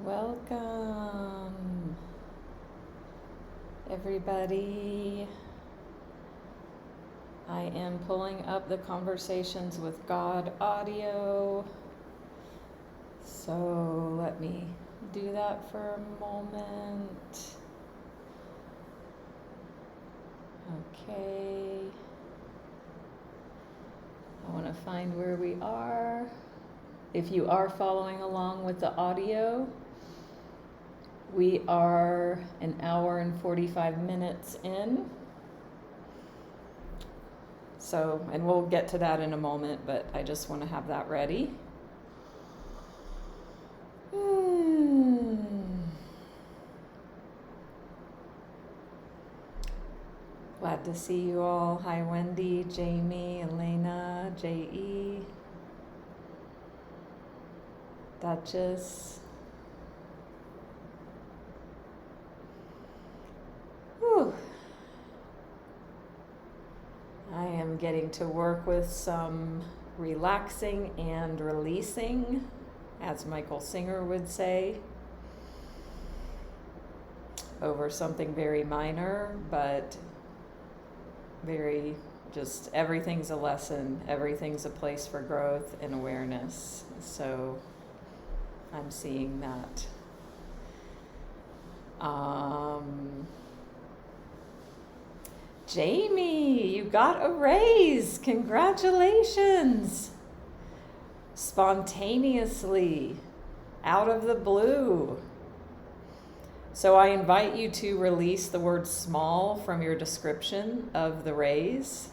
Welcome, everybody. I am pulling up the Conversations with God audio. So let me do that for a moment. Okay. I want to find where we are. If you are following along with the audio, we are an hour and 45 minutes in. So, and we'll get to that in a moment, but I just want to have that ready. Glad to see you all. Hi, Wendy, Jamie, Elena, J.E., Duchess. Whew. I am getting to work with some relaxing and releasing, as Michael Singer would say, over something very minor, but very just everything's a lesson, everything's a place for growth and awareness. So I'm seeing that. Jamie, you got a raise. Congratulations. Spontaneously, out of the blue. So I invite you to release the word small from your description of the raise.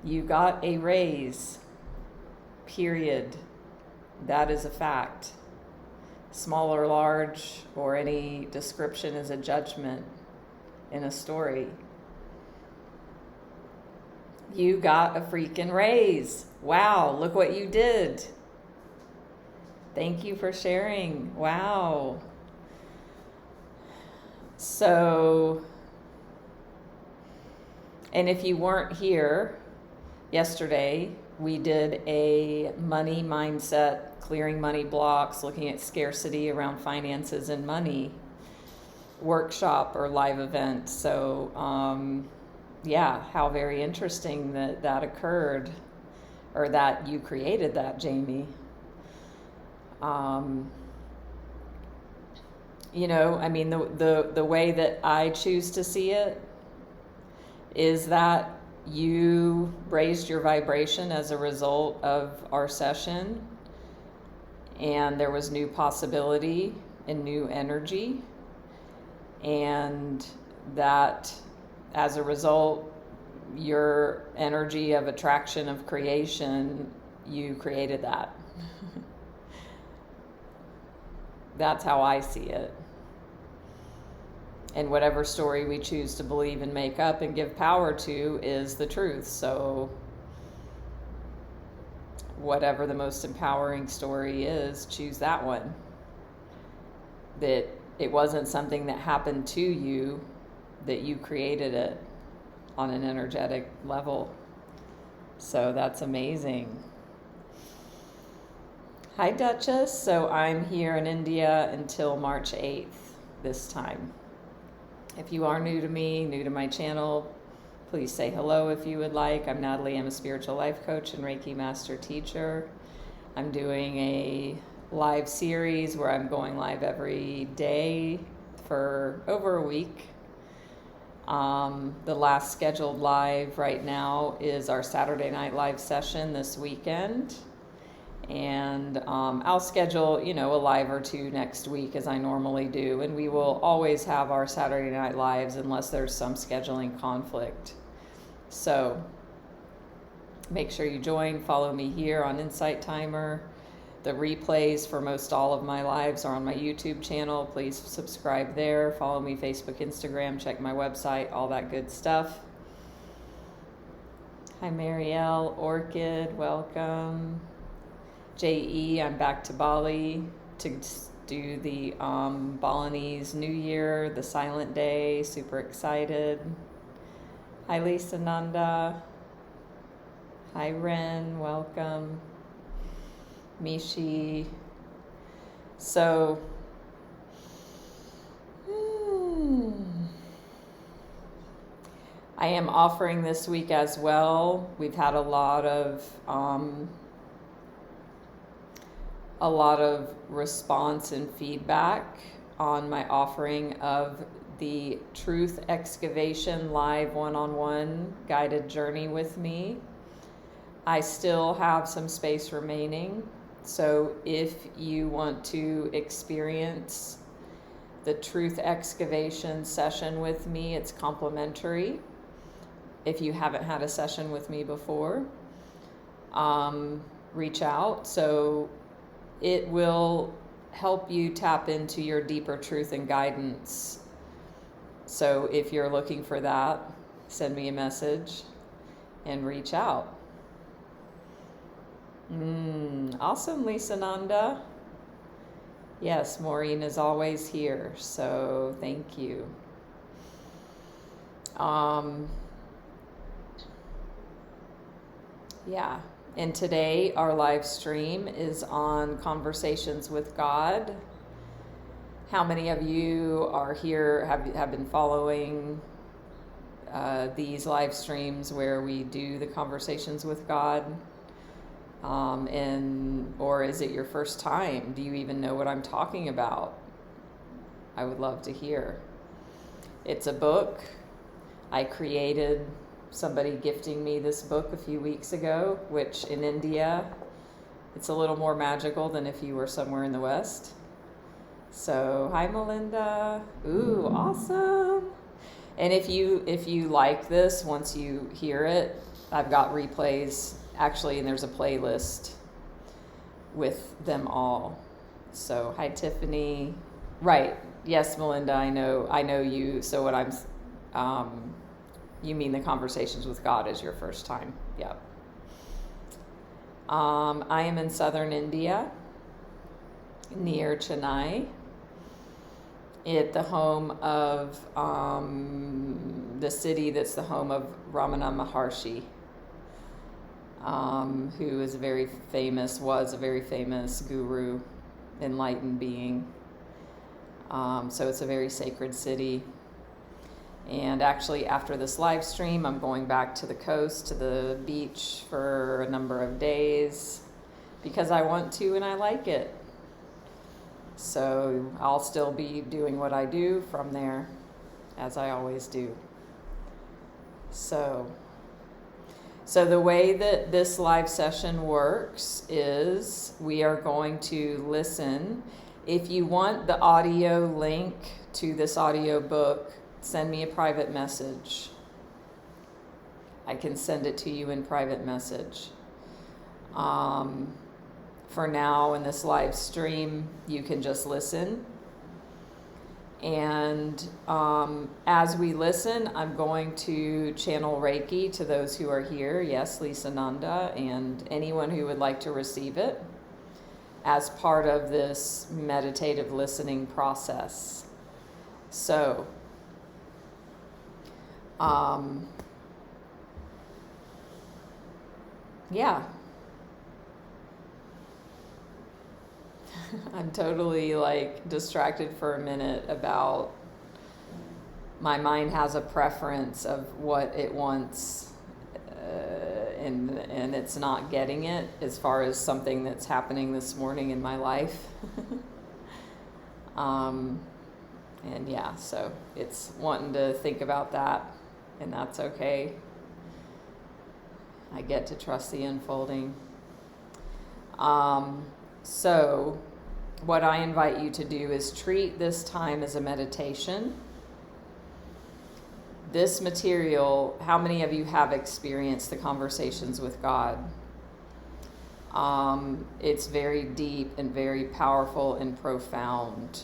You got a raise, period. That is a fact. Small or large, or any description is a judgment in a story. You got a freaking raise. Wow, look what you did. Thank you for sharing. Wow. So, and if you weren't here yesterday, we did a money mindset, clearing money blocks, looking at scarcity around finances and money workshop or live event. So, yeah, how very interesting that occurred, or that you created that, Jamie. You know, I mean, the way that I choose to see it is that you raised your vibration as a result of our session, and there was new possibility and new energy, and that as a result, your energy of attraction, of creation, you created that. That's how I see it. And whatever story we choose to believe and make up and give power to is the truth. So whatever the most empowering story is, choose that one. That it wasn't something that happened to you, that you created it on an energetic level. So that's amazing. Hi, Duchess. So I'm here in India until March 8th this time. If you are new to me, new to my channel, please say hello if you would like. I'm Natalie. I'm a spiritual life coach and Reiki master teacher. I'm doing a live series where I'm going live every day for over a week. The last scheduled live right now is our Saturday night live session this weekend. And I'll schedule, a live or two next week as I normally do. And we will always have our Saturday night lives unless there's some scheduling conflict. So make sure you join. Follow me here on Insight Timer. The replays for most all of my lives are on my YouTube channel. Please subscribe there. Follow me Facebook, Instagram. Check my website, all that good stuff. Hi, Marielle, Orchid, welcome. J.E., I'm back to Bali to do the Balinese New Year, the Silent Day. Super excited. Hi, Lisa Nanda. Hi, Ren. Welcome. Mishi. So, I am offering this week as well. We've had a lot of response and feedback on my offering of the Truth Excavation live one-on-one guided journey with me. I still have some space remaining, so if you want to experience the Truth Excavation session with me, it's complimentary. If you haven't had a session with me before, reach out. So it will help you tap into your deeper truth and guidance. So if you're looking for that, send me a message and reach out. Awesome, Lisa Nanda. Yes, Maureen is always here, so thank you. Yeah, and today our live stream is on Conversations with God. How many of you are here, have been following these live streams where we do the Conversations with God? Or is it your first time? Do you even know what I'm talking about? I would love to hear. It's a book I created. Somebody gifting me this book a few weeks ago, which in India, it's a little more magical than if you were somewhere in the West. So, hi Melinda. Ooh, awesome. And if you like this, once you hear it, I've got replays actually, and there's a playlist with them all. So, hi Tiffany. Right. Yes, Melinda, I know you. So what you mean the Conversations with God is your first time. Yep. I am in southern India, near Chennai, at the home of the city that's the home of Ramana Maharshi, who is was a very famous guru, enlightened being. So it's a very sacred city. And actually, after this live stream, I'm going back to the coast, to the beach for a number of days because I want to and I like it. So I'll still be doing what I do from there, as I always do. So the way that this live session works is we are going to listen. If you want the audio link to this audio book, send me a private message. I can send it to you in private message. For now, in this live stream, you can just listen. And as we listen, I'm going to channel Reiki to those who are here. Yes, Lisa Nanda, and anyone who would like to receive it as part of this meditative listening process. So, yeah. I'm totally distracted for a minute about my mind has a preference of what it wants, and it's not getting it as far as something that's happening this morning in my life. And yeah, so it's wanting to think about that, and that's okay. I get to trust the unfolding. So what I invite you to do is treat this time as a meditation. This material, how many of you have experienced the Conversations with God? It's very deep and very powerful and profound.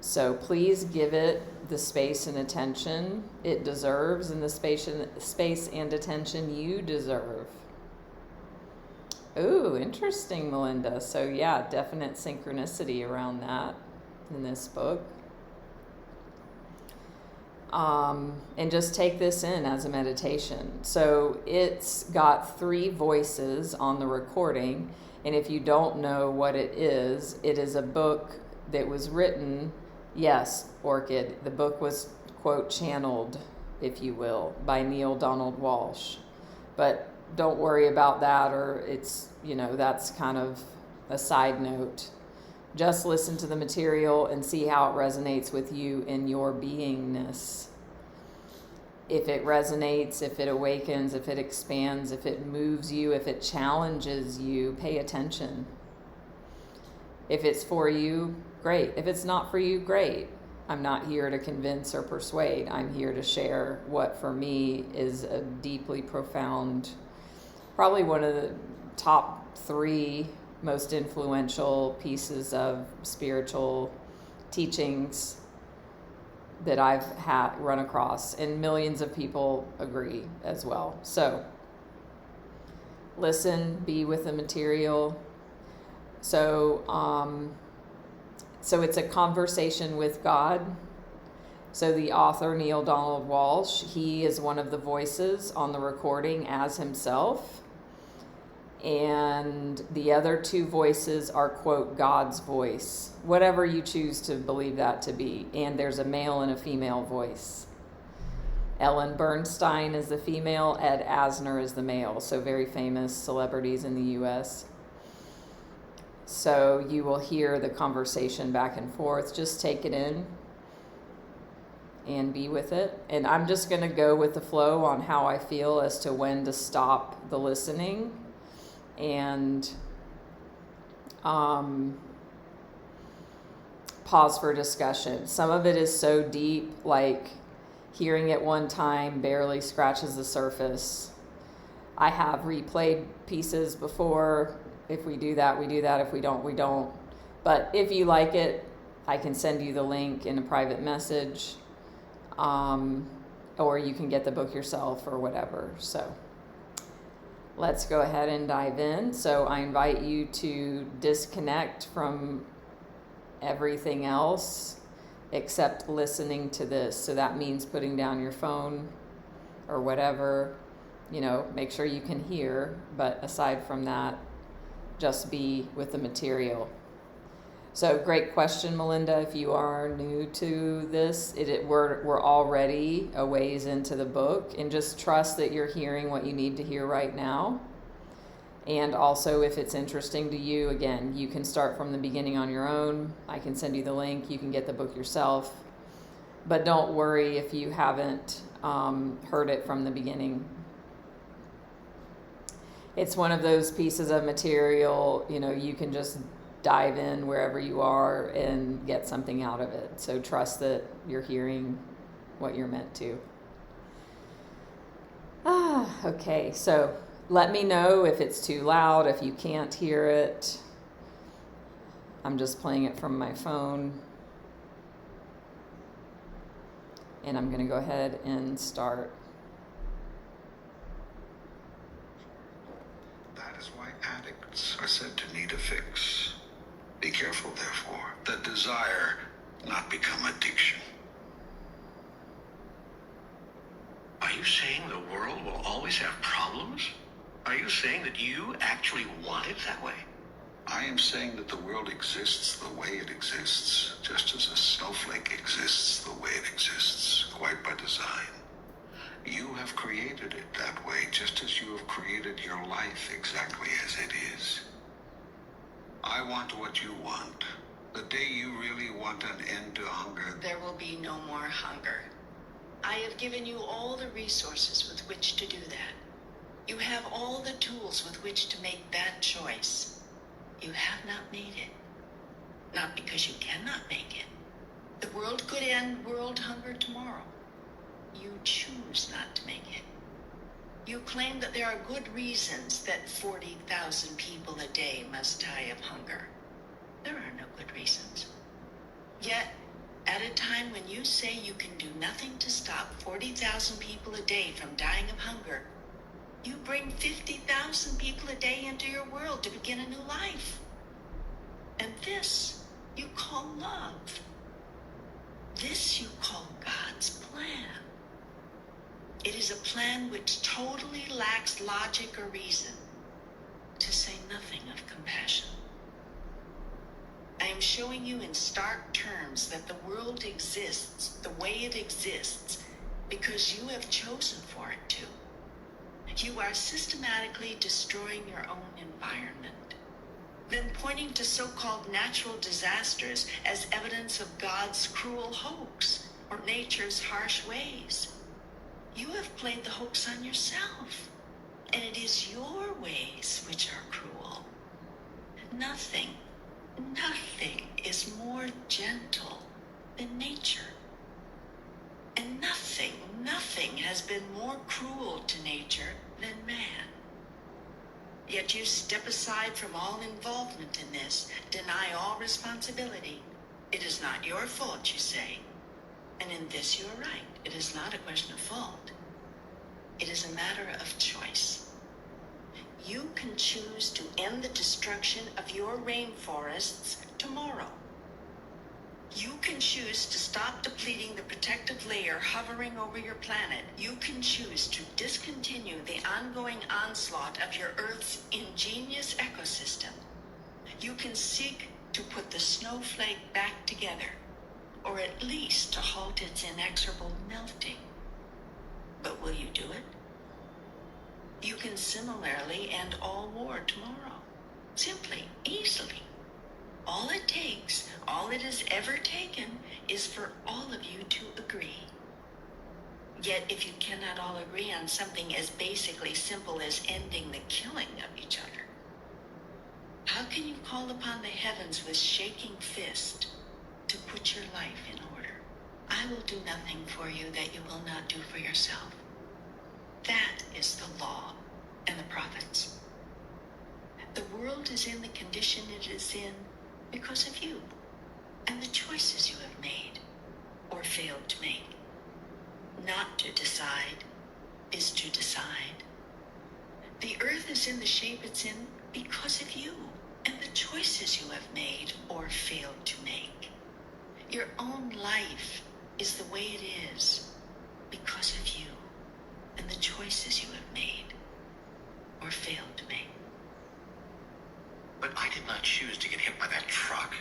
So please give it the space and attention it deserves, and the space and attention you deserve. Ooh, interesting, Melinda. So yeah, definite synchronicity around that in this book. And just take this in as a meditation. So it's got 3 voices on the recording, And if you don't know what it is a book that was written, yes, Orchid, the book was, quote, channeled, if you will, by Neale Donald Walsch. But don't worry about that, or it's, that's kind of a side note. Just listen to the material and see how it resonates with you in your beingness. If it resonates, if it awakens, if it expands, if it moves you, if it challenges you, pay attention. If it's for you, great. If it's not for you, great. I'm not here to convince or persuade. I'm here to share what for me is a deeply profound, probably one of the top 3 most influential pieces of spiritual teachings that I've run across, and millions of people agree as well. So listen, be with the material. So it's a conversation with God. So the author, Neale Donald Walsch, he is one of the voices on the recording as himself. And the other 2 voices are, quote, God's voice, whatever you choose to believe that to be. And there's a male and a female voice. Ellen Bernstein is the female, Ed Asner is the male, so very famous celebrities in the U.S. So you will hear the conversation back and forth. Just take it in and be with it. And I'm just going to go with the flow on how I feel as to when to stop the listening and pause for discussion. Some of it is so deep, like hearing it one time barely scratches the surface. I have replayed pieces before. If we do that, we do that. If we don't, we don't. But if you like it, I can send you the link in a private message, or you can get the book yourself or whatever. So let's go ahead and dive in. So I invite you to disconnect from everything else except listening to this. So that means putting down your phone or whatever, make sure you can hear. But aside from that, just be with the material. So great question, Melinda. If you are new to this, we're already a ways into the book, and just trust that you're hearing what you need to hear right now. And also, if it's interesting to you, again, you can start from the beginning on your own. I can send you the link. You can get the book yourself. But don't worry if you haven't heard it from the beginning. It's one of those pieces of material, you can just dive in wherever you are and get something out of it. So trust that you're hearing what you're meant to. Okay, so let me know if it's too loud, if you can't hear it. I'm just playing it from my phone. And I'm going to go ahead and start. That is why addicts are said to need a fix. Be careful, therefore, that desire not become addiction. Are you saying the world will always have problems? Are you saying that you actually want it that way? I am saying that the world exists the way it exists, just as a snowflake exists the way it exists, quite by design. You have created it that way, just as you have created your life exactly as it is. I want what you want. The day you really want an end to hunger, there will be no more hunger. I have given you all the resources with which to do that. You have all the tools with which to make that choice. You have not made it. Not because you cannot make it. The world could end world hunger tomorrow. You choose not to make it. You claim that there are good reasons that 40,000 people a day must die of hunger. There are no good reasons. Yet, at a time when you say you can do nothing to stop 40,000 people a day from dying of hunger, you bring 50,000 people a day into your world to begin a new life. And this you call love. This you call God's plan. It is a plan which totally lacks logic or reason. To say nothing of compassion. I am showing you in stark terms that the world exists the way it exists because you have chosen for it to. You are systematically destroying your own environment, then pointing to so-called natural disasters as evidence of God's cruel hoax or nature's harsh ways. You have played the hoax on yourself, and it is your ways which are cruel. Nothing is more gentle than nature. And nothing has been more cruel to nature than man. Yet you step aside from all involvement in this, deny all responsibility. It is not your fault, you say. And in this you are right. It is not a question of fault. It is a matter of choice. You can choose to end the destruction of your rainforests tomorrow. You can choose to stop depleting the protective layer hovering over your planet. You can choose to discontinue the ongoing onslaught of your Earth's ingenious ecosystem. You can seek to put the snowflake back together, or at least to halt its inexorable melting. But will you do it? You can similarly end all war tomorrow. Simply, easily. All it takes, all it has ever taken, is for all of you to agree. Yet if you cannot all agree on something as basically simple as ending the killing of each other, how can you call upon the heavens with shaking fist to put your life in order? I will do nothing for you that you will not do for yourself. That is the law and the prophets. The world is in the condition it is in because of you and the choices you have made or failed to make. Not to decide is to decide. The earth is in the shape it's in because of you and the choices you have made or failed to make. Your own life is the way it is because of you and the choices you have made or failed to make. But I did not choose to get hit by that truck.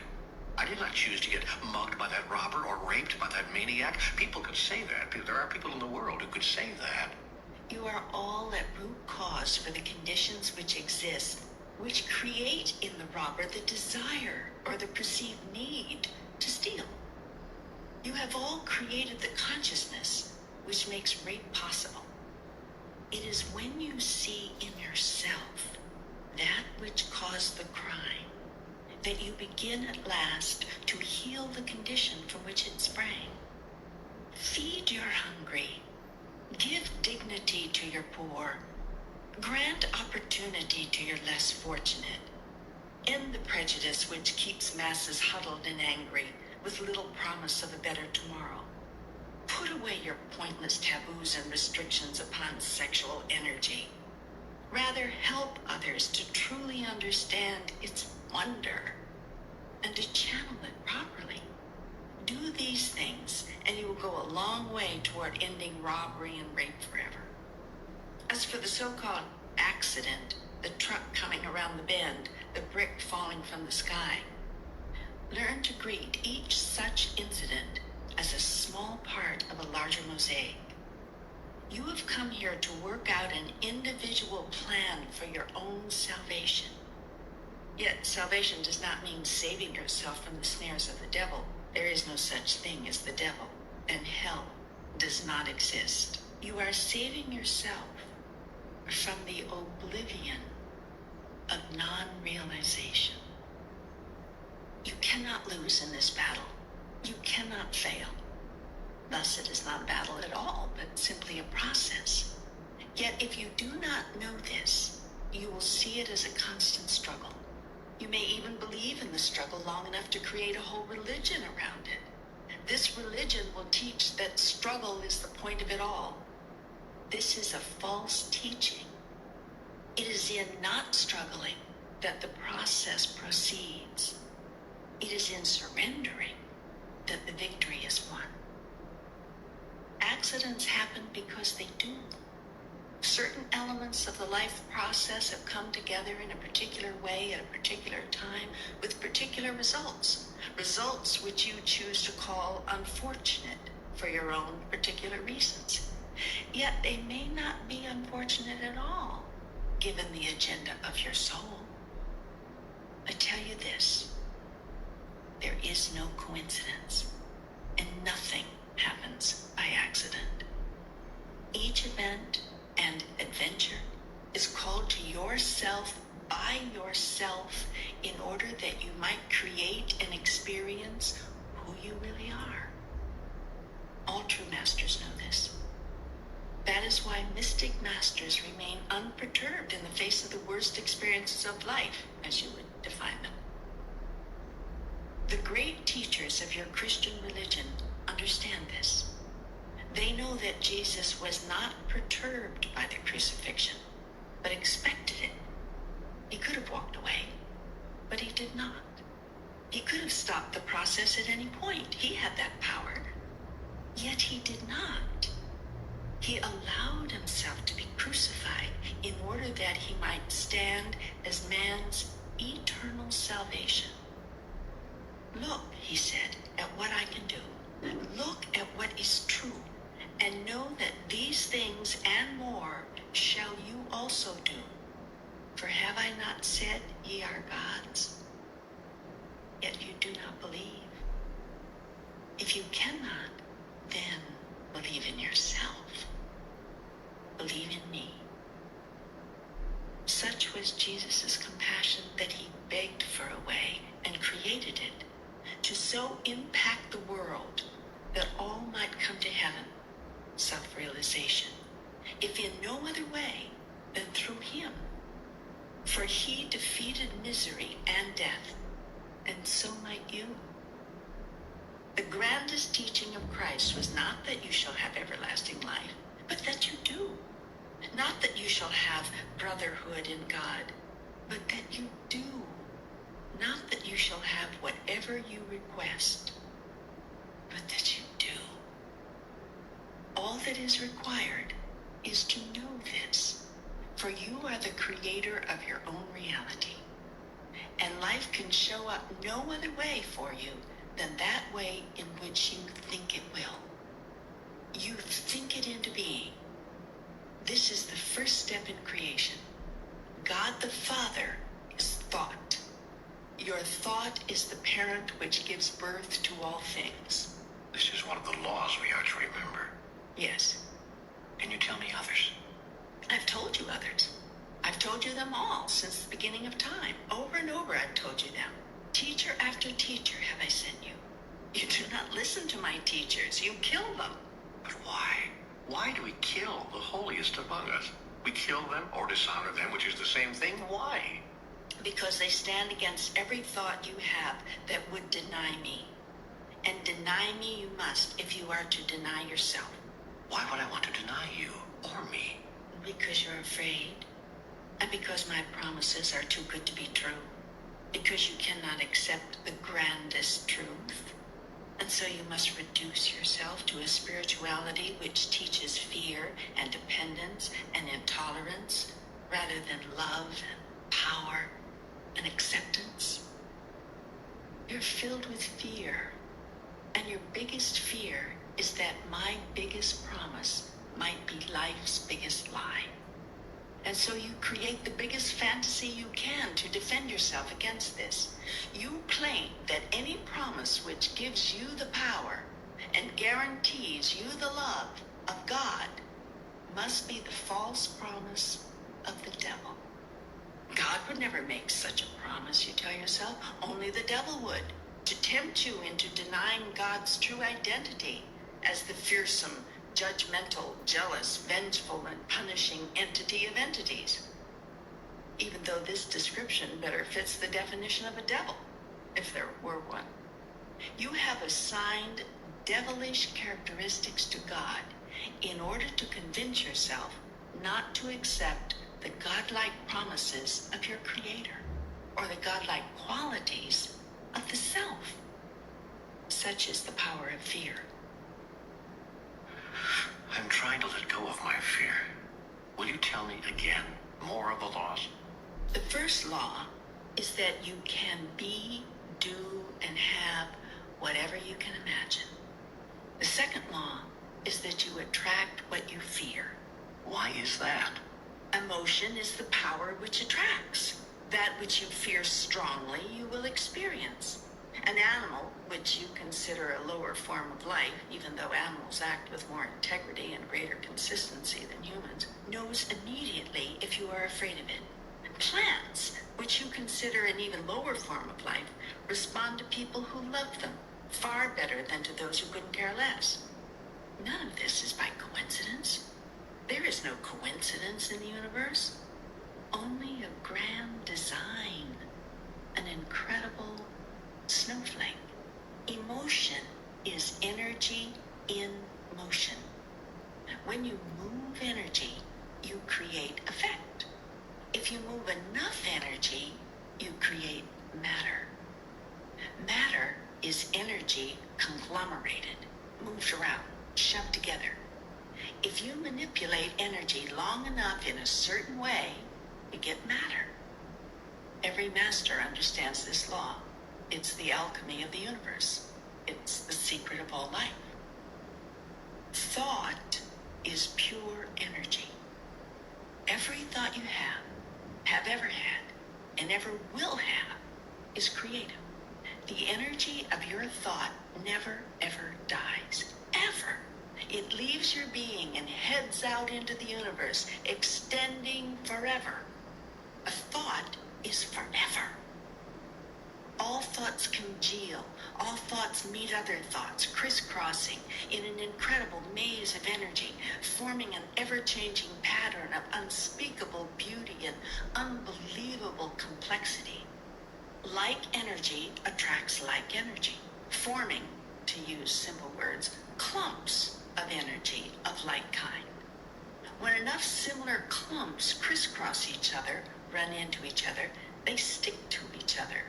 I did not choose to get mugged by that robber or raped by that maniac. People could say that. There are people in the world who could say that. You are all at root cause for the conditions which exist, which create in the robber the desire or the perceived need to steal. You have all created the consciousness which makes rape possible. It is when you see in yourself that which caused the crime that you begin at last to heal the condition from which it sprang. Feed your hungry. Give dignity to your poor. Grant opportunity to your less fortunate. End the prejudice which keeps masses huddled and angry with little promise of a better tomorrow. Put away your pointless taboos and restrictions upon sexual energy. Rather, help others to truly understand its wonder and to channel it properly. Do these things, and you will go a long way toward ending robbery and rape forever. As for the so-called accident, the truck coming around the bend, the brick falling from the sky, learn to greet each such incident as a small part of a larger mosaic. You have come here to work out an individual plan for your own salvation. Yet salvation does not mean saving yourself from the snares of the devil. There is no such thing as the devil, and hell does not exist. You are saving yourself from the oblivion of non-realization. You cannot lose in this battle. You cannot fail. Thus, it is not a battle at all, but simply a process. Yet, if you do not know this, you will see it as a constant struggle. You may even believe in the struggle long enough to create a whole religion around it. This religion will teach that struggle is the point of it all. This is a false teaching. It is in not struggling that the process proceeds. It is in surrendering that the victory is won. Accidents happen because they do. Certain elements of the life process have come together in a particular way at a particular time with particular results. Results which you choose to call unfortunate for your own particular reasons. Yet they may not be unfortunate at all, given the agenda of your soul. I tell you this, there is no coincidence, and nothing happens by accident. Each event and adventure is called to yourself by yourself in order that you might create and experience who you really are. All true masters know this. That is why mystic masters remain unperturbed in the face of the worst experiences of life, as you would define them. The great teachers of your Christian religion understand this. They know that Jesus was not perturbed by the crucifixion, but expected it. He could have walked away, but he did not. He could have stopped the process at any point. He had that power. Yet he did not. He allowed himself to be crucified in order that he might stand as man's eternal salvation. Look, he said, at what I can do. Look at what is true, and know that these things and more shall you also do. For have I not said, ye are gods? Yet you do not believe. If you cannot, then believe in yourself. Believe in me. Such was Jesus' compassion that he begged for a way and created it to so impact the world that all might come to heaven, self-realization, if in no other way than through him. For he defeated misery and death, and so might you. The grandest teaching of Christ was not that you shall have everlasting life, but that you do. Not that you shall have brotherhood in God, but that you do. Not that you shall have whatever you request, but that you do. All that is required is to know this, for you are the creator of your own reality, and life can show up no other way for you than that way in which you think it will. You think it into being. This is the first step in creation. God the Father is thought. Your thought is the parent which gives birth to all things. This is one of the laws we are to remember. Yes, Can you tell me others? I've told you others. I've told you them all since the beginning of time. Over and over I've told you them. Teacher after teacher have I sent you. You do not listen to my teachers. You kill them. But why? Why do we kill the holiest among us? We kill them or dishonor them, which is the same thing. Why? Because they stand against every thought you have that would deny me. And deny me you must if you are to deny yourself. Why would I want to deny you or me? Because you're afraid. And because my promises are too good to be true. Because you cannot accept the grandest truth. And so you must reduce yourself to a spirituality which teaches fear and dependence and intolerance rather than love and power and acceptance. You're filled with fear, and your biggest fear is that my biggest promise might be life's biggest lie. And so you create the biggest fantasy you can to defend yourself against this. You claim that any promise which gives you the power and guarantees you the love of God must be the false promise of the devil. God would never make such a promise, you tell yourself. Only the devil would, to tempt you into denying God's true identity as the fearsome, judgmental, jealous, vengeful, and punishing entity of entities. Even though this description better fits the definition of a devil, if there were one. You have assigned devilish characteristics to God in order to convince yourself not to accept the godlike promises of your Creator, or the godlike qualities of the self. Such is the power of fear. I'm trying to let go of my fear. Will you tell me again more of the laws? The first law is that you can be, do, and have whatever you can imagine. The second law is that you attract what you fear. Why is that? Emotion is the power which attracts. That which you fear strongly, you will experience. An animal, which you consider a lower form of life, even though animals act with more integrity and greater consistency than humans, knows immediately if you are afraid of it. Plants, which you consider an even lower form of life, respond to people who love them far better than to those who couldn't care less. None of this is by coincidence. There is no coincidence in the universe. Only a grand design, an incredible snowflake. Emotion is energy in motion. When you move energy, you create effect. If you move enough energy, you create matter. Matter is energy conglomerated, moved around, shoved together. If you manipulate energy long enough in a certain way, you get matter. Every master understands this law. It's the alchemy of the universe. It's the secret of all life. Thought is pure energy. Every thought you have ever had, and ever will have, is creative. The energy of your thought never, ever dies. Ever. It leaves your being and heads out into the universe, extending forever. A thought is forever. All thoughts congeal. All thoughts meet other thoughts, crisscrossing in an incredible maze of energy, forming an ever-changing pattern of unspeakable beauty and unbelievable complexity. Like energy attracts like energy, forming, to use simple words, clumps of energy of like kind. When enough similar clumps crisscross each other, run into each other, they stick to each other.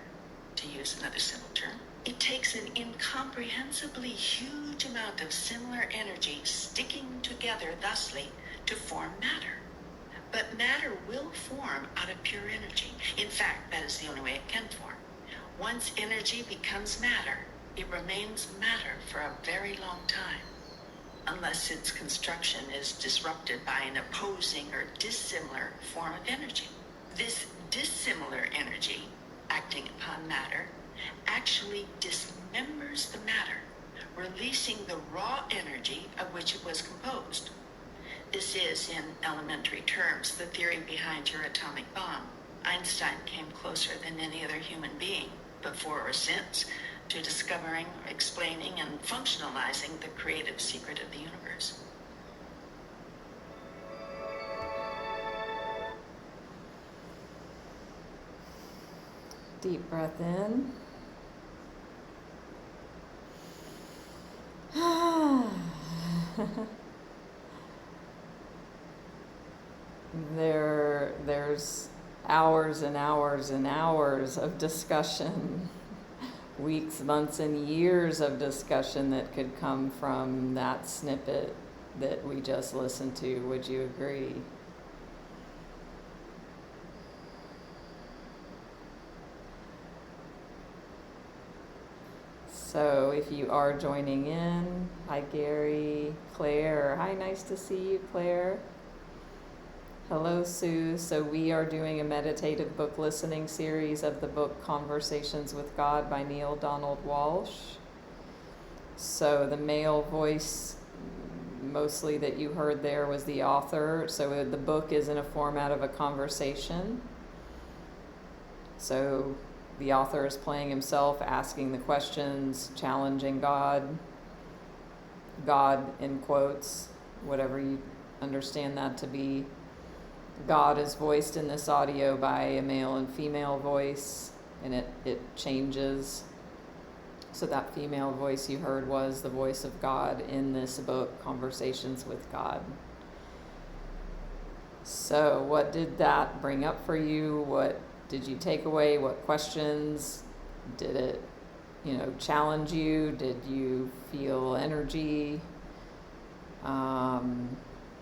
To use another simple term, it takes an incomprehensibly huge amount of similar energy sticking together thusly to form matter. But matter will form out of pure energy. In fact, that is the only way it can form. Once energy becomes matter, it remains matter for a very long time, unless its construction is disrupted by an opposing or dissimilar form of energy. This dissimilar energy, acting upon matter, actually dismembers the matter, releasing the raw energy of which it was composed. This is, in elementary terms, the theory behind your atomic bomb. Einstein came closer than any other human being, before or since, to discovering, explaining, and functionalizing the creative secret of the universe. Deep breath in. There's hours and hours and hours of discussion, weeks, months, and years of discussion that could come from that snippet that we just listened to. Would you agree? So if you are joining in, hi Gary, Claire, hi, nice to see you, Claire. Hello, Sue. So we are doing a meditative book listening series of the book Conversations with God by Neale Donald Walsch. So the male voice mostly that you heard there was the author. So the book is in a format of a conversation. So the author is playing himself, asking the questions, challenging God in quotes, whatever you understand that to be. God is voiced in this audio by a male and female voice, and it changes. So that female voice you heard was the voice of God in this book, Conversations with God. So what did that bring up for you? What did you take away? What questions? Did it, challenge you? Did you feel energy?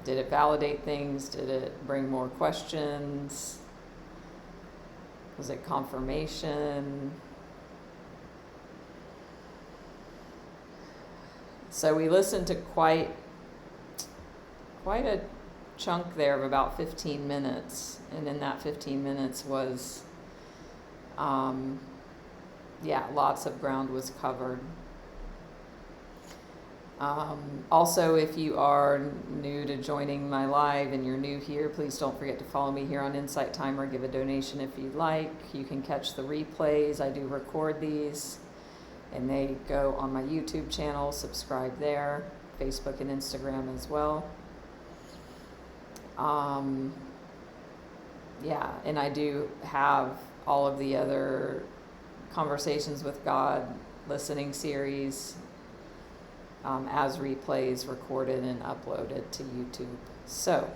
Did it validate things? Did it bring more questions? Was it confirmation? So we listened to quite a chunk there of about 15 minutes. And in that 15 minutes was, lots of ground was covered. Also, if you are new to joining my live and you're new here, please don't forget to follow me here on Insight Time or give a donation if you'd like. You can catch the replays. I do record these, and they go on my YouTube channel. Subscribe there, Facebook and Instagram as well. And I do have all of the other Conversations with God listening series as replays recorded and uploaded to YouTube. So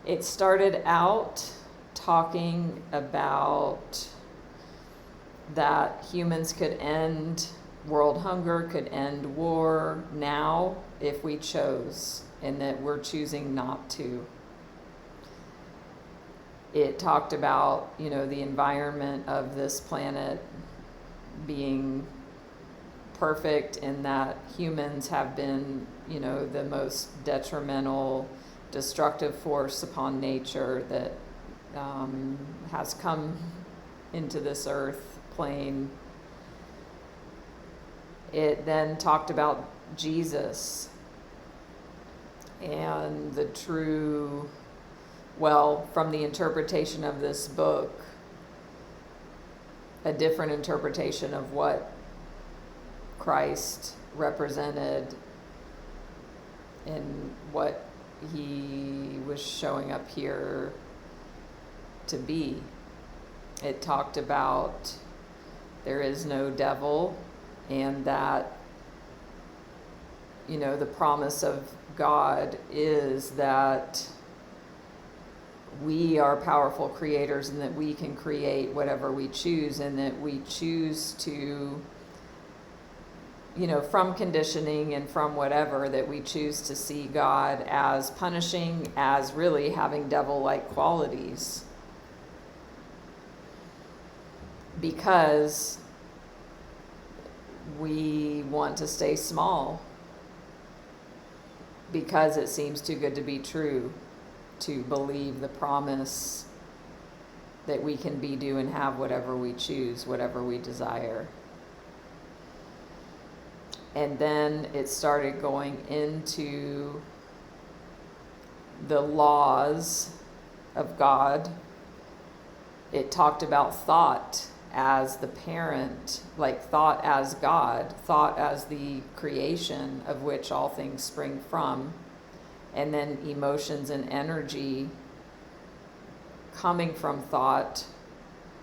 it started out talking about that humans could end world hunger, could end war now if we chose, and that we're choosing not to. It talked about, the environment of this planet being perfect, and that humans have been, the most detrimental, destructive force upon nature that has come into this earth plane. It then talked about Jesus and the true, from the interpretation of this book, a different interpretation of what Christ represented and what he was showing up here to be. It talked about there is no devil, and that, the promise of God is that we are powerful creators, and that we can create whatever we choose, and that we choose to, from conditioning and from whatever, that we choose to see God as punishing, as really having devil-like qualities. Because we want to stay small. Because it seems too good to be true to believe the promise that we can be, do, and have whatever we choose, whatever we desire. And then it started going into the laws of God. It talked about thought as the parent, like thought as God, thought as the creation of which all things spring from, and then emotions and energy coming from thought,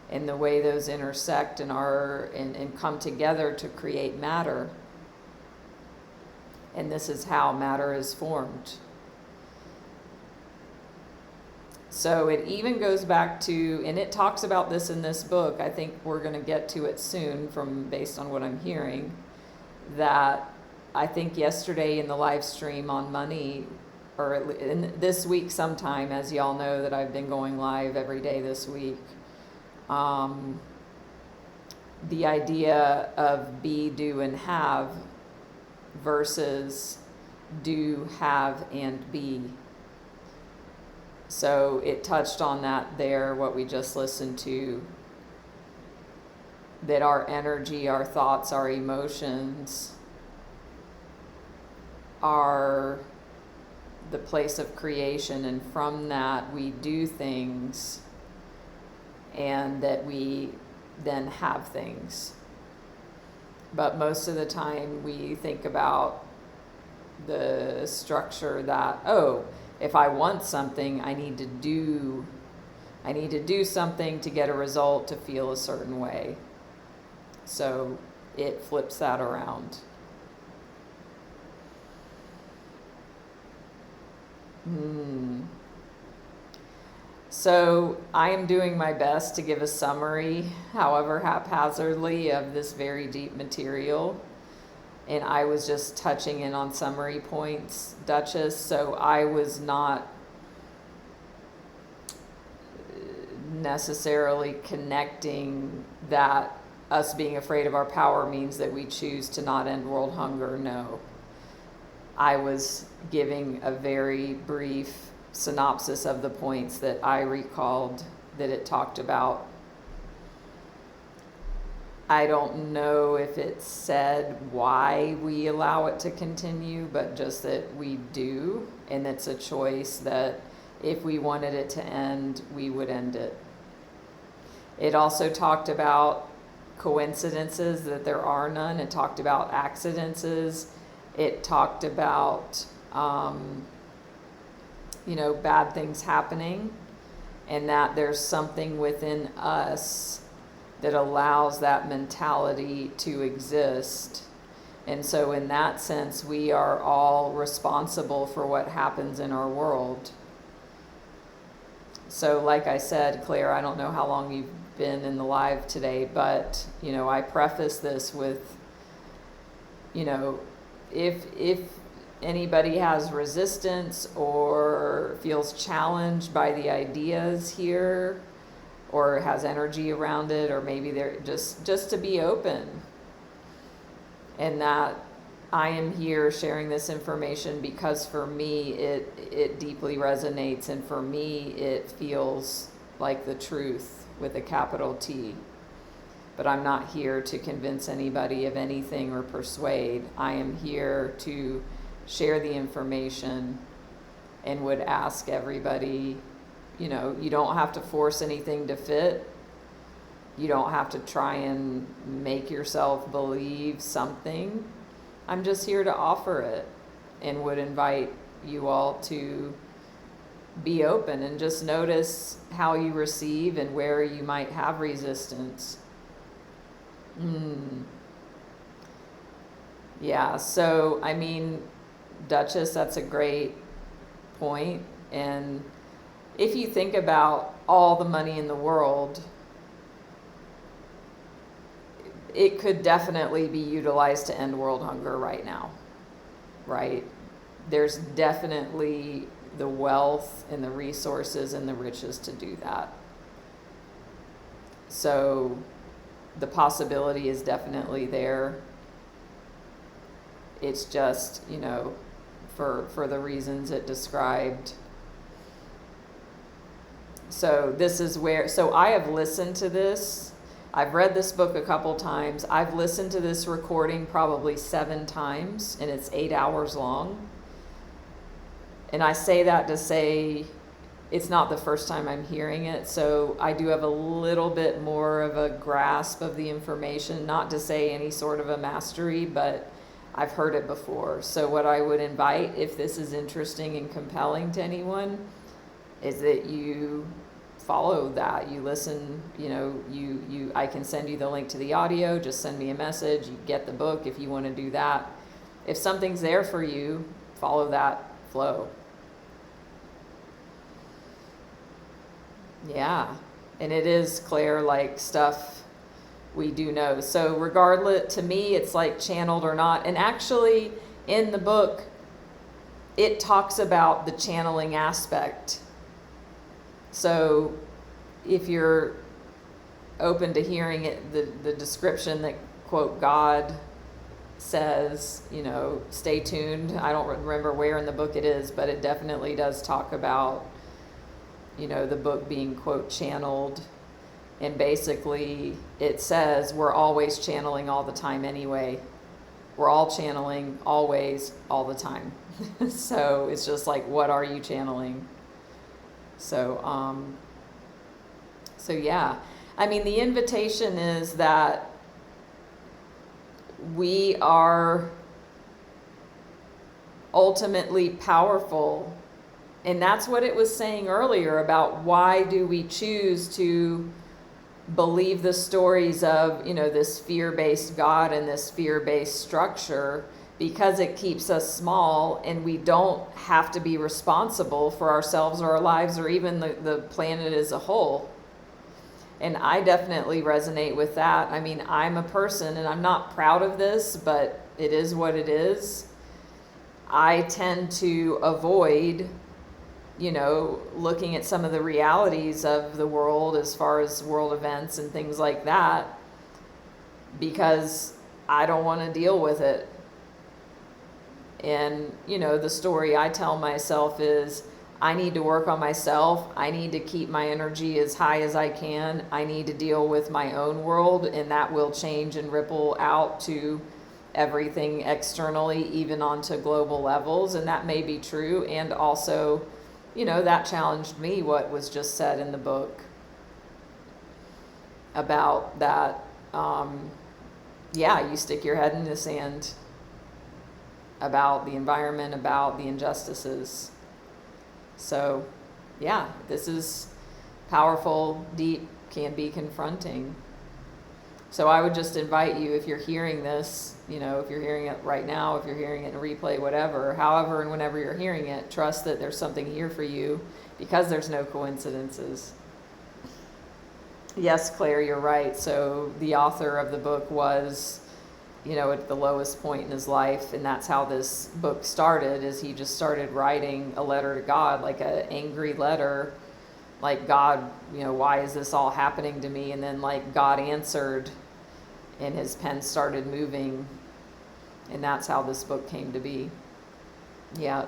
and the way those intersect and come together to create matter. And this is how matter is formed. So it even goes back to, and it talks about this in this book, I think we're going to get to it soon based on what I'm hearing, that I think yesterday in the live stream on money, or in this week sometime, as y'all know that I've been going live every day this week, the idea of be, do, and have versus do, have, and be. So it touched on that there, what we just listened to, that our energy, our thoughts, our emotions are the place of creation, and from that we do things, and that we then have things. But most of the time we think about the structure that, if I want something, I need to do something to get a result, to feel a certain way. So it flips that around. So I am doing my best to give a summary, however haphazardly, of this very deep material. and I was just touching in on summary points, Duchess, so I was not necessarily connecting that us being afraid of our power means that we choose to not end world hunger. No. I was giving a very brief synopsis of the points that I recalled that it talked about. I don't know if it said why we allow it to continue, but just that we do, and it's a choice that if we wanted it to end, we would end it. It also talked about coincidences, that there are none. It talked about accidents. It talked about, bad things happening, and that there's something within us that allows that mentality to exist. And so in that sense, we are all responsible for what happens in our world. So like I said, Claire, I don't know how long you've been in the live today, but, I preface this with, if anybody has resistance or feels challenged by the ideas here, or has energy around it, or maybe they're just to be open, and that I am here sharing this information because for me it deeply resonates, and for me it feels like the truth with a capital T. But I'm not here to convince anybody of anything or persuade. I am here to share the information, and would ask everybody, you don't have to force anything to fit. You don't have to try and make yourself believe something. I'm just here to offer it, and would invite you all to be open and just notice how you receive and where you might have resistance. Yeah, so Duchess, that's a great point. And if you think about all the money in the world, it could definitely be utilized to end world hunger right now, right? There's definitely the wealth and the resources and the riches to do that. So the possibility is definitely there. It's just, for the reasons it described. So this is where, so I have listened to this. I've read this book a couple times. I've listened to this recording probably 7 times, and it's 8 hours long. And I say that to say it's not the first time I'm hearing it, so I do have a little bit more of a grasp of the information, not to say any sort of a mastery, but I've heard it before. So what I would invite, if this is interesting and compelling to anyone, is that you follow that. You listen, I can send you the link to the audio, just send me a message, you get the book if you want to do that. If something's there for you, follow that flow. Yeah, and it is, Claire, like stuff we do know. So regardless, to me, it's like channeled or not. And actually, in the book, it talks about the channeling aspect. So if you're open to hearing it, the description that, quote, God says, stay tuned. I don't remember where in the book it is, but it definitely does talk about, the book being, quote, channeled. And basically it says we're always channeling all the time anyway. We're all channeling always, all the time. So it's just like, what are you channeling? So, yeah. The invitation is that we are ultimately powerful. And that's what it was saying earlier about why do we choose to believe the stories of, this fear-based God and this fear-based structure, because it keeps us small and we don't have to be responsible for ourselves or our lives or even the planet as a whole. And I definitely resonate with that. I mean, I'm a person, and I'm not proud of this, but it is what it is. I tend to avoid, looking at some of the realities of the world as far as world events and things like that, because I don't want to deal with it. And, the story I tell myself is, I need to work on myself. I need to keep my energy as high as I can. I need to deal with my own world, and that will change and ripple out to everything externally, even onto global levels. And that may be true. And also, that challenged me, what was just said in the book about that. You stick your head in the sand about the environment, about the injustices. So, this is powerful, deep, can be confronting. So I would just invite you, if you're hearing this, if you're hearing it right now, if you're hearing it in a replay, whatever, however and whenever you're hearing it, trust that there's something here for you, because there's no coincidences. Yes, Claire, you're right. So the author of the book was, at the lowest point in his life, and that's how this book started, is he just started writing a letter to God, like an angry letter, like, God, why is this all happening to me? And then, like, God answered, and his pen started moving, and that's how this book came to be. Yeah.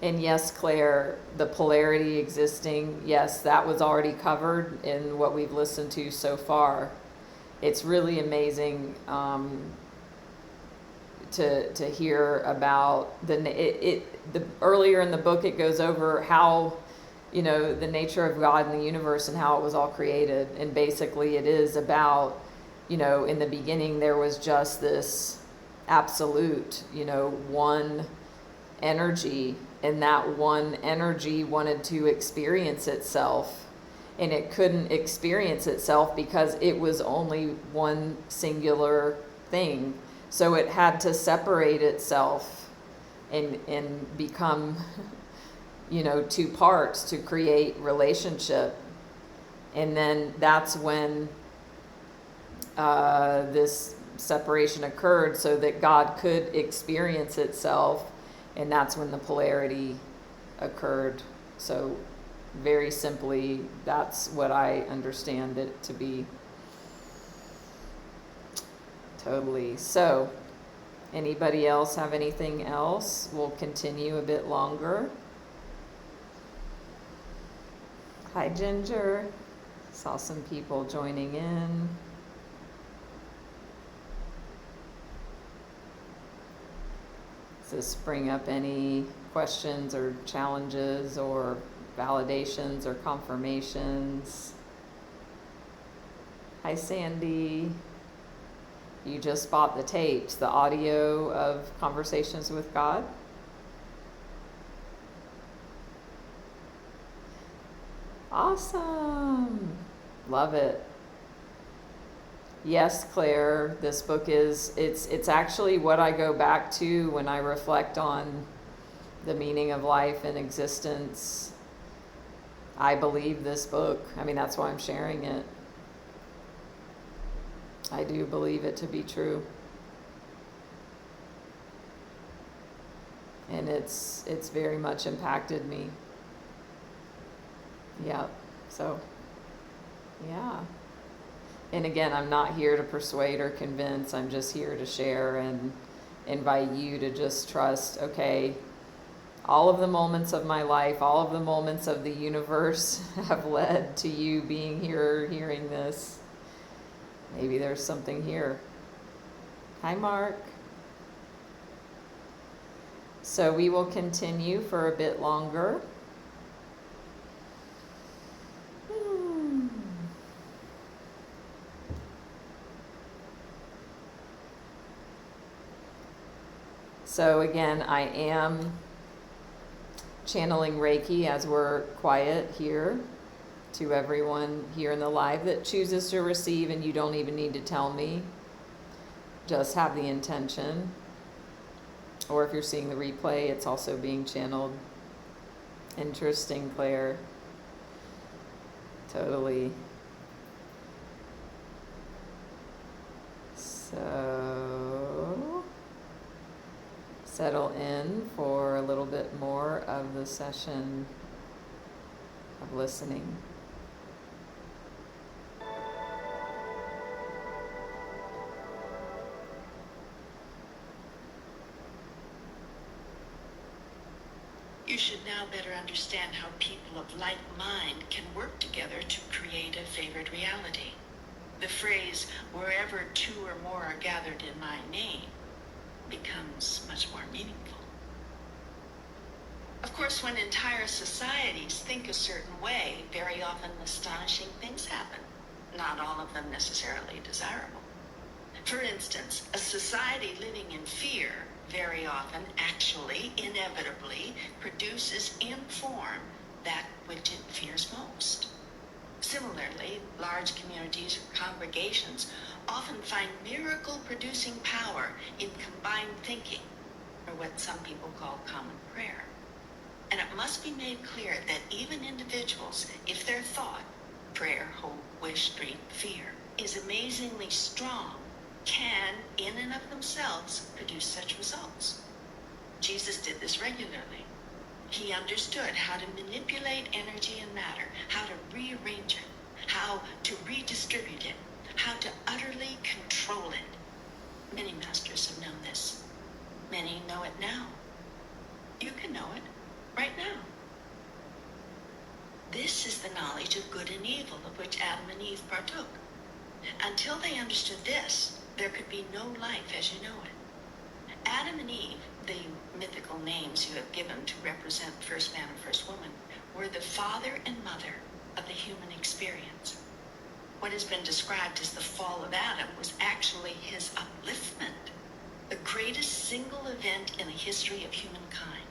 And yes, Claire, the polarity existing, yes, that was already covered in what we've listened to so far. It's really amazing to hear about the earlier in the book. It goes over how, the nature of God and the universe and how it was all created. And basically it is about, in the beginning there was just this absolute, one energy, and that one energy wanted to experience itself. And it couldn't experience itself because it was only one singular thing. So it had to separate itself and become, two parts to create relationship. And then that's when this separation occurred, so that God could experience itself. And that's when the polarity occurred. So very simply, that's what I understand it to be. Totally. So, anybody else have anything else? We'll continue a bit longer. Hi, Ginger. Saw some people joining in. Does this bring up any questions or challenges or validations or confirmations? Hi, Sandy. You just bought the tapes, the audio of Conversations with God? Awesome. Love it. Yes, Claire, this book it's actually what I go back to when I reflect on the meaning of life and existence. I believe this book. I mean, that's why I'm sharing it. I do believe it to be true. And it's very much impacted me. Yeah. So, yeah. And again, I'm not here to persuade or convince. I'm just here to share and invite you to just trust, okay, all of the moments of my life, all of the moments of the universe have led to you being here, hearing this. Maybe there's something here. Hi, Mark. So we will continue for a bit longer. So again, I am channeling Reiki as we're quiet here to everyone here in the live that chooses to receive, and you don't even need to tell me. Just have the intention. Or if you're seeing the replay, it's also being channeled. Interesting, Claire. Totally. So, settle in for a little bit more of the session of listening. You should now better understand how people of like mind can work together to create a favored reality. The phrase, wherever two or more are gathered in my name, becomes much more meaningful. Of course, when entire societies think a certain way, very often astonishing things happen, not all of them necessarily desirable. For instance, a society living in fear very often, actually, inevitably, produces in form that which it fears most. Similarly, large communities or congregations often find miracle-producing power in combined thinking, or what some people call common prayer. And it must be made clear that even individuals, if their thought, prayer, hope, wish, dream, fear, is amazingly strong, can, in and of themselves, produce such results. Jesus did this regularly. He understood how to manipulate energy and matter, how to rearrange it, how to redistribute it, how to utterly control it. Many masters have known this. Many know it now. You can know it right now. This is the knowledge of good and evil of which Adam and Eve partook. Until they understood this, there could be no life as you know it. Adam and Eve, the mythical names you have given to represent first man and first woman, were the father and mother of the human experience. What has been described as the fall of Adam was actually his upliftment, the greatest single event in the history of humankind.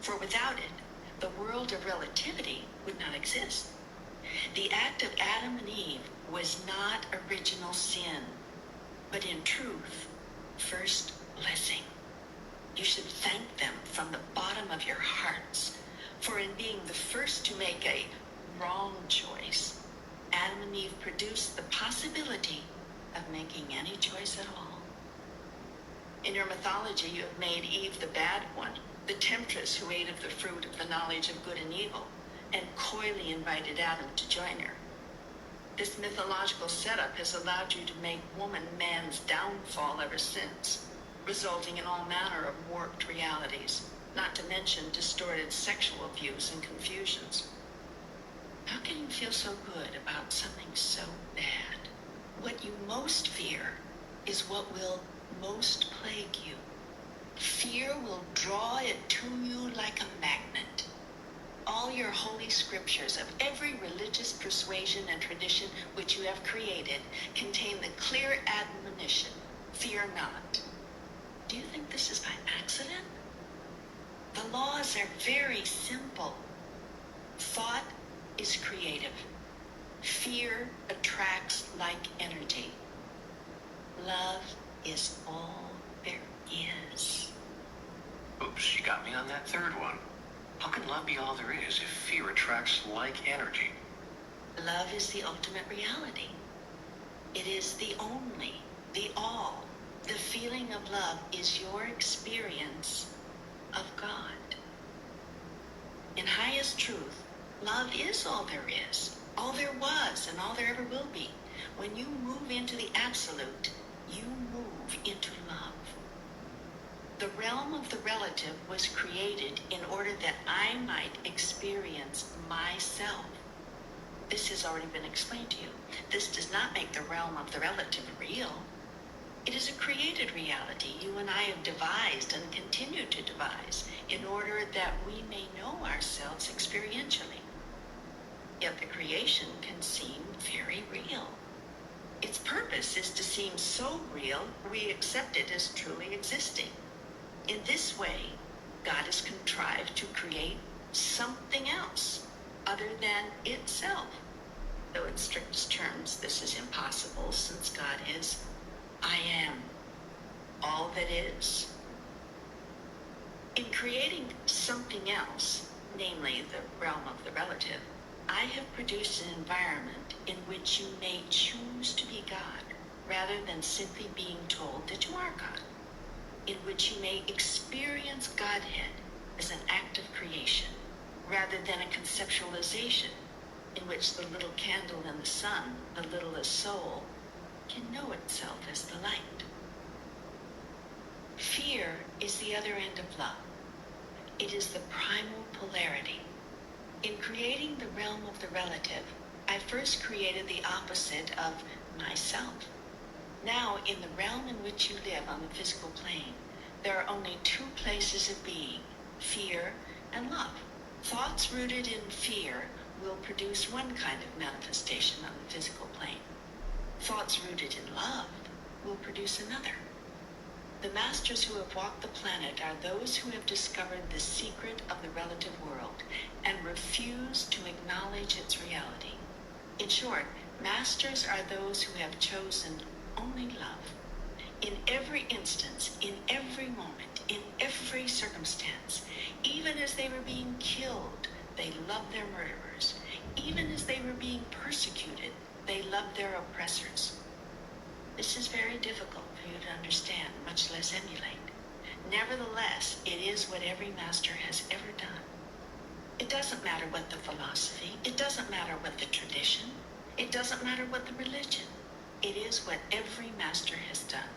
For without it, the world of relativity would not exist. The act of Adam and Eve was not original sin, but in truth, first blessing. You should thank them from the bottom of your hearts, for in being the first to make a wrong choice, Adam and Eve produced the possibility of making any choice at all. In your mythology, you have made Eve the bad one, the temptress who ate of the fruit of the knowledge of good and evil, and coyly invited Adam to join her. This mythological setup has allowed you to make woman man's downfall ever since, resulting in all manner of warped realities, not to mention distorted sexual views and confusions. How can you feel so good about something so bad? What you most fear is what will most plague you. Fear will draw it to you like a magnet. All your holy scriptures of every religious persuasion and tradition which you have created contain the clear admonition, fear not. Do you think this is by accident? The laws are very simple. Thought is creative. Fear attracts like energy. Love is all there is. Oops, you got me on that third one. How can love be all there is if fear attracts like energy? Love is the ultimate reality. It is the only, the all. The feeling of love is your experience of God. In highest truth, love is all there is, all there was, and all there ever will be. When you move into the absolute, you move into love. The realm of the relative was created in order that I might experience myself. This has already been explained to you. This does not make the realm of the relative real. It is a created reality you and I have devised and continue to devise in order that we may know ourselves experientially. Yet the creation can seem very real. Its purpose is to seem so real we accept it as truly existing. In this way, God has contrived to create something else other than itself. Though in strictest terms, this is impossible since God is I am, all that is. In creating something else, namely the realm of the relative, I have produced an environment in which you may choose to be God. rather than simply being told that you are God, in which you may experience Godhead as an act of creation, rather than a conceptualization in which the little candle in the sun, the littlest soul, can know itself as the light. Fear is the other end of love. It is the primal polarity. In creating the realm of the relative, I first created the opposite of myself. Now, in the realm in which you live on the physical plane, there are only two places of being, fear and love. Thoughts rooted in fear will produce one kind of manifestation on the physical plane. Thoughts rooted in love will produce another. The masters who have walked the planet are those who have discovered the secret of the relative world and refuse to acknowledge its reality. In short, masters are those who have chosen only love. In every instance, in every moment, in every circumstance, even as they were being killed, they loved their murderers. Even as they were being persecuted, they loved their oppressors. This is very difficult for you to understand, much less emulate. Nevertheless, it is what every master has ever done. It doesn't matter what the philosophy, it doesn't matter what the tradition, it doesn't matter what the religion. It is what every master has done.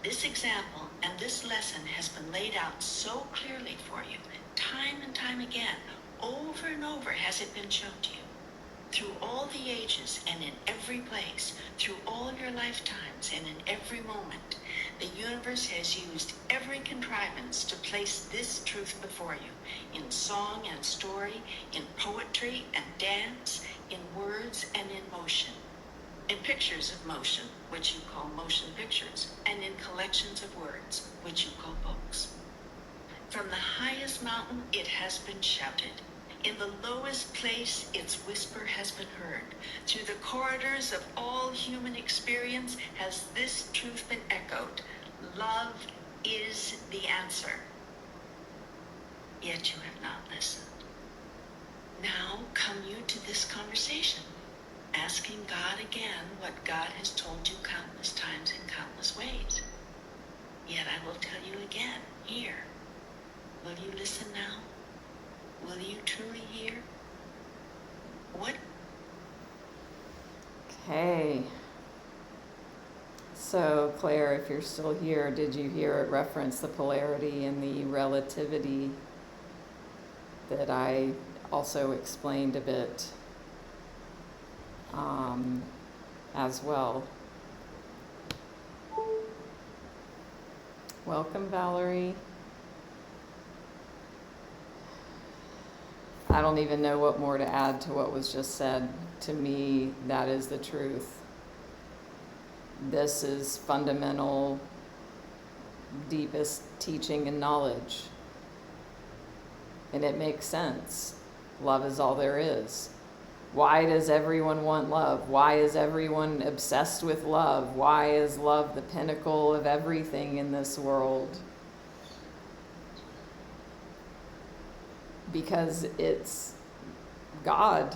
This example and this lesson has been laid out so clearly for you, time and time again, over and over has it been shown to you. Through all the ages and in every place, through all your lifetimes and in every moment, the universe has used every contrivance to place this truth before you, in song and story, in poetry and dance, in words and in motion, in pictures of motion, which you call motion pictures, and in collections of words, which you call books. From the highest mountain it has been shouted. In the lowest place, its whisper has been heard. Through the corridors of all human experience has this truth been echoed. Love is the answer. Yet you have not listened. Now come you to this conversation, asking God again what God has told you countless times in countless ways. Yet I will tell you again, here. Will you listen now? Will you truly hear? What? Okay. So, Claire, if you're still here, did you hear it reference the polarity and the relativity that I also explained a bit as well? Welcome, Valerie. I don't even know what more to add to what was just said. To me, that is the truth. This is fundamental, deepest teaching and knowledge. And it makes sense. Love is all there is. Why does everyone want love? Why is everyone obsessed with love? Why is love the pinnacle of everything in this world? Because it's God.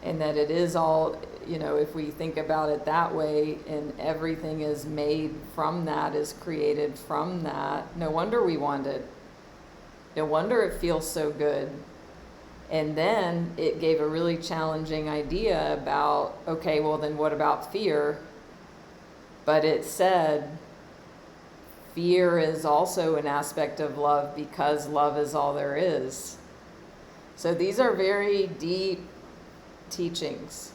And that it is all, if we think about it that way, and everything is made from that, is created from that, no wonder we want it. No wonder it feels so good. And then it gave a really challenging idea about, okay, well then what about fear? But it said, fear is also an aspect of love because love is all there is. So these are very deep teachings.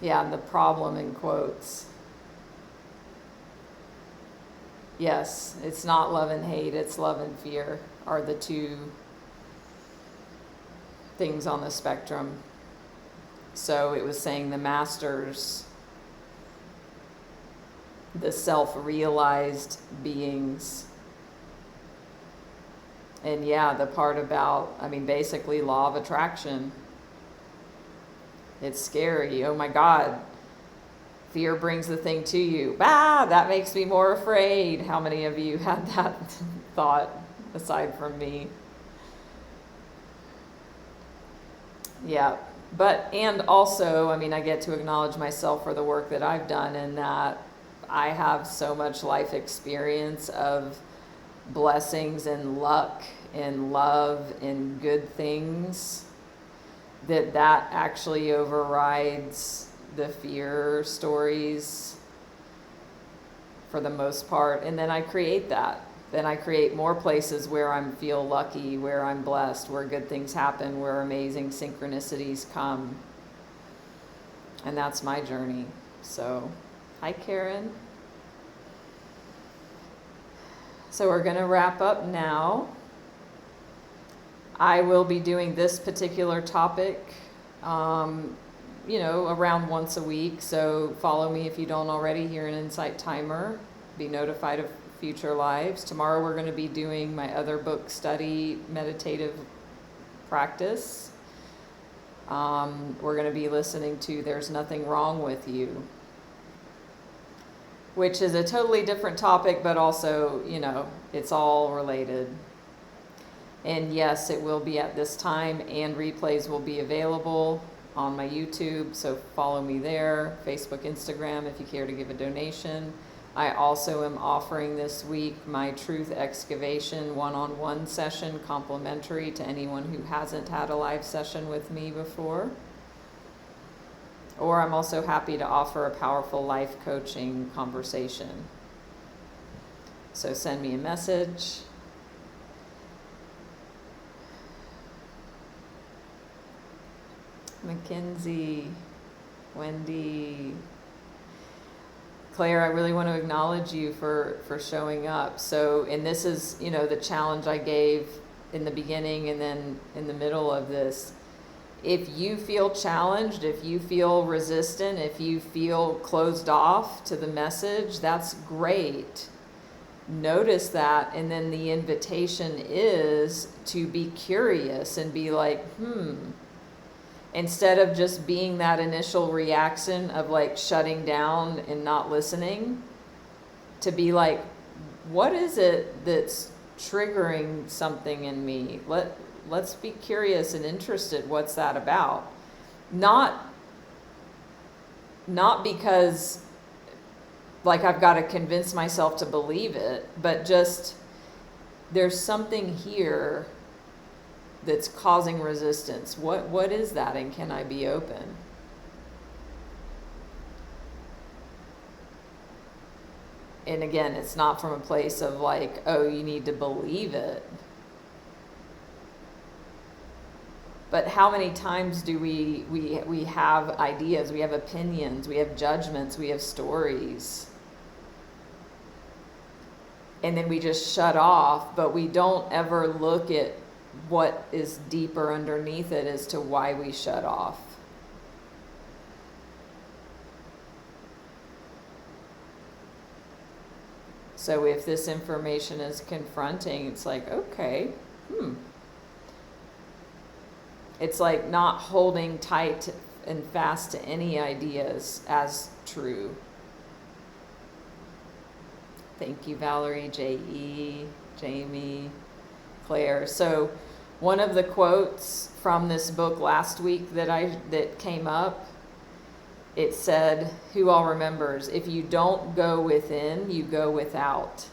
Yeah, and the problem in quotes. Yes, it's not love and hate, it's love and fear are the two things on the spectrum. So it was saying the masters, the self-realized beings. And yeah, the part about, basically law of attraction. It's scary. Oh my God. Fear brings the thing to you. That makes me more afraid. How many of you had that thought aside from me? Yeah. But, and also, I mean, I get to acknowledge myself for the work that I've done, and that I have so much life experience of blessings and luck and love and good things that actually overrides the fear stories for the most part. And then I create that. Then I create more places where I feel lucky, where I'm blessed, where good things happen, where amazing synchronicities come. And that's my journey. So, hi Karen. So we're going to wrap up now. I will be doing this particular topic, around once a week. So follow me if you don't already here in Insight Timer. Be notified of future lives. Tomorrow we're going to be doing my other book study, meditative practice. We're going to be listening to There's Nothing Wrong with You, which is a totally different topic, but also, it's all related. And yes, it will be at this time, and replays will be available on my YouTube, so follow me there, Facebook, Instagram, if you care to give a donation. I also am offering this week my Truth Excavation one-on-one session, complimentary to anyone who hasn't had a live session with me before. Or I'm also happy to offer a powerful life coaching conversation. So send me a message. Mackenzie, Wendy, Claire, I really want to acknowledge you for showing up. So, and this is, the challenge I gave in the beginning and then in the middle of this. If you feel challenged, if you feel resistant, if you feel closed off to the message, that's great. Notice that, and then the invitation is to be curious and be like, instead of just being that initial reaction of like shutting down and not listening, to be like, what is it that's triggering something in me? Let's be curious and interested. What's that about? Not because like I've got to convince myself to believe it, but just there's something here that's causing resistance. What is that, and can I be open? And again, it's not from a place of like, oh, you need to believe it. But how many times do we have ideas, we have opinions, we have judgments, we have stories, and then we just shut off, but we don't ever look at what is deeper underneath it as to why we shut off. So if this information is confronting, it's like, okay, It's like not holding tight and fast to any ideas as true. Thank you, Valerie, J.E., Jamie, Claire. So one of the quotes from this book last week that came up, it said, who all remembers, if you don't go within, you go without.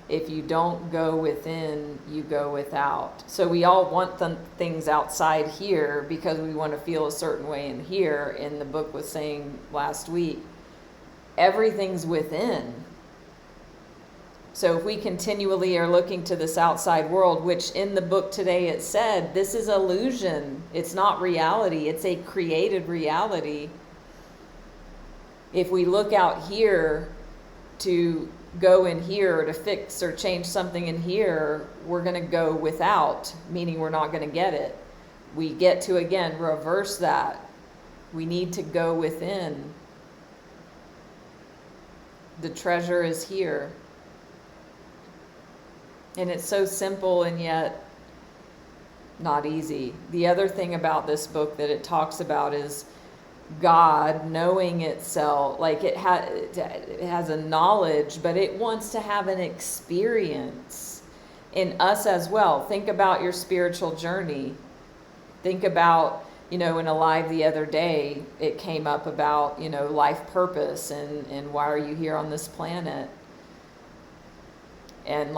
If you don't go within, you go without. So we all want the things outside here because we want to feel a certain way in here. And the book was saying last week, everything's within. So if we continually are looking to this outside world, which in the book today it said, this is illusion. It's not reality. It's a created reality. If we look out here to go in here to fix or change something in here, we're going to go without, meaning we're not going to get it. We get to, again, reverse that. We need to go within. The treasure is here. And it's so simple and yet not easy. The other thing about this book that it talks about is God knowing itself, like it has a knowledge, but it wants to have an experience in us as well. Think about your spiritual journey. Think about in a live the other day, it came up about, life purpose and why are you here on this planet? And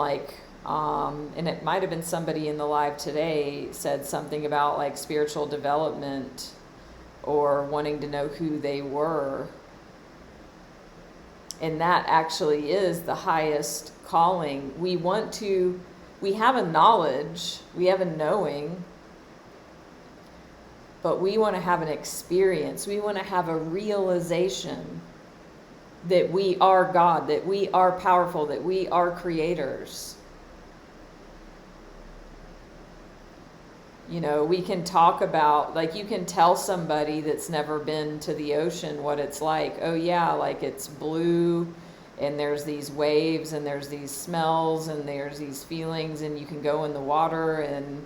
and it might have been somebody in the live today said something about like spiritual development or wanting to know who they were. And that actually is the highest calling. We have a knowledge, we have a knowing, but we want to have an experience. We want to have a realization that we are God, that we are powerful, that we are creators. We can talk about, like, you can tell somebody that's never been to the ocean what it's like. Oh yeah, like it's blue and there's these waves and there's these smells and there's these feelings, and you can go in the water and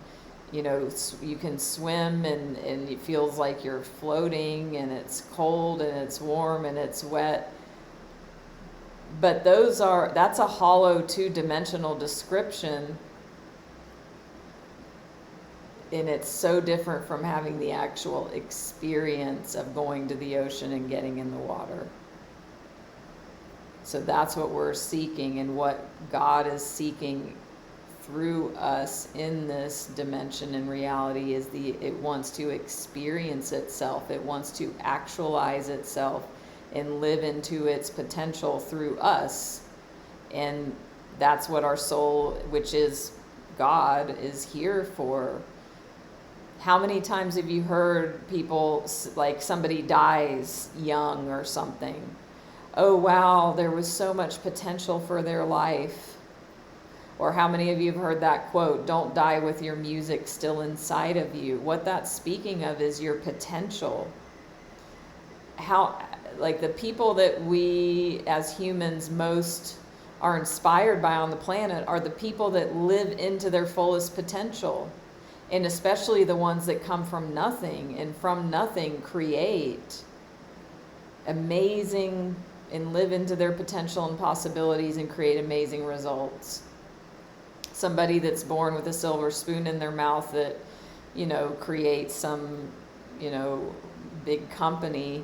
you can swim and it feels like you're floating, and it's cold and it's warm and it's wet. But that's a hollow two-dimensional description, and it's so different from having the actual experience of going to the ocean and getting in the water. So that's what we're seeking, and what God is seeking through us in this dimension and reality is it wants to experience itself. It wants to actualize itself and live into its potential through us. And that's what our soul, which is God, is here for. How many times have you heard people, like somebody dies young or something? Oh wow, there was so much potential for their life. Or how many of you have heard that quote, don't die with your music still inside of you? What that's speaking of is your potential. Like the people that we as humans most are inspired by on the planet are the people that live into their fullest potential. And especially the ones that come from nothing, and from nothing create amazing and live into their potential and possibilities and create amazing results. Somebody that's born with a silver spoon in their mouth that, creates some, big company.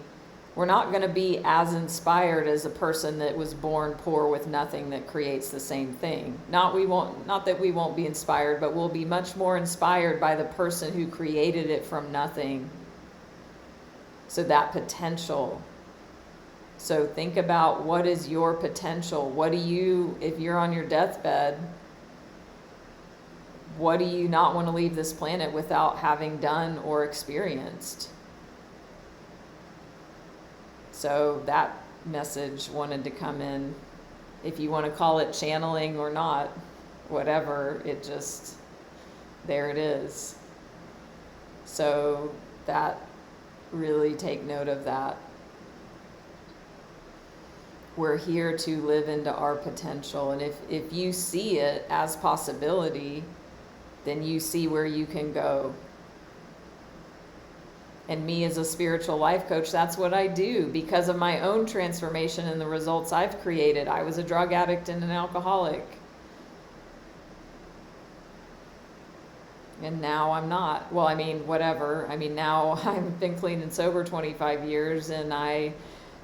We're not going to be as inspired as a person that was born poor with nothing that creates the same thing. Not that we won't be inspired, but we'll be much more inspired by the person who created it from nothing. So that potential. So think about, what is your potential? If you're on your deathbed, what do you not want to leave this planet without having done or experienced? So that message wanted to come in. If you want to call it channeling or not, whatever, there it is. So that, really take note of that. We're here to live into our potential. And if you see it as possibility, then you see where you can go. And me as a spiritual life coach, that's what I do because of my own transformation and the results I've created. I was a drug addict and an alcoholic. And now I'm not. Well, whatever. Now I've been clean and sober 25 years and I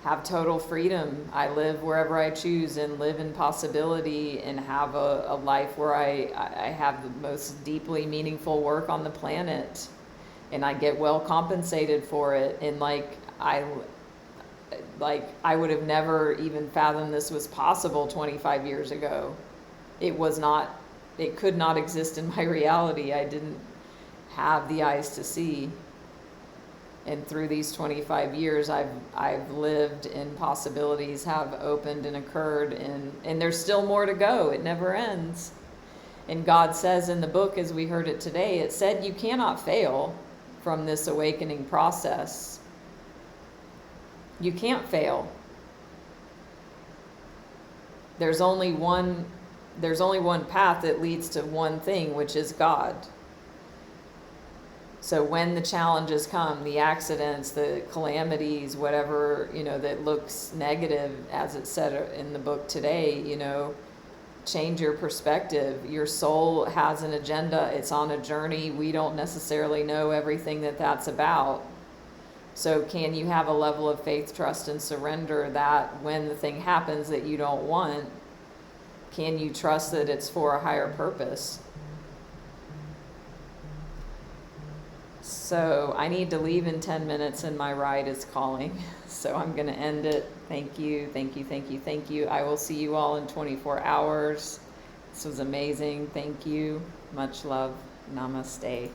have total freedom. I live wherever I choose and live in possibility and have a life where I have the most deeply meaningful work on the planet. And I get well compensated for it. And I would have never even fathomed this was possible 25 years ago. It could not exist in my reality. I didn't have the eyes to see. And through these 25 years, I've lived, and possibilities have opened and occurred, and there's still more to go. It never ends. And God says in the book, as we heard it today, it said you cannot fail from this awakening process. You can't fail. There's only one path that leads to one thing, which is God. So when the challenges come, the accidents, the calamities, whatever, that looks negative, as it said in the book today, change your perspective. Your soul has an agenda. It's on a journey. We don't necessarily know everything that that's about. So can you have a level of faith, trust, and surrender that when the thing happens that you don't want, can you trust that it's for a higher purpose? So I need to leave in 10 minutes and my ride is calling. So I'm going to end it. Thank you, thank you, thank you, thank you. I will see you all in 24 hours. This was amazing. Thank you. Much love. Namaste.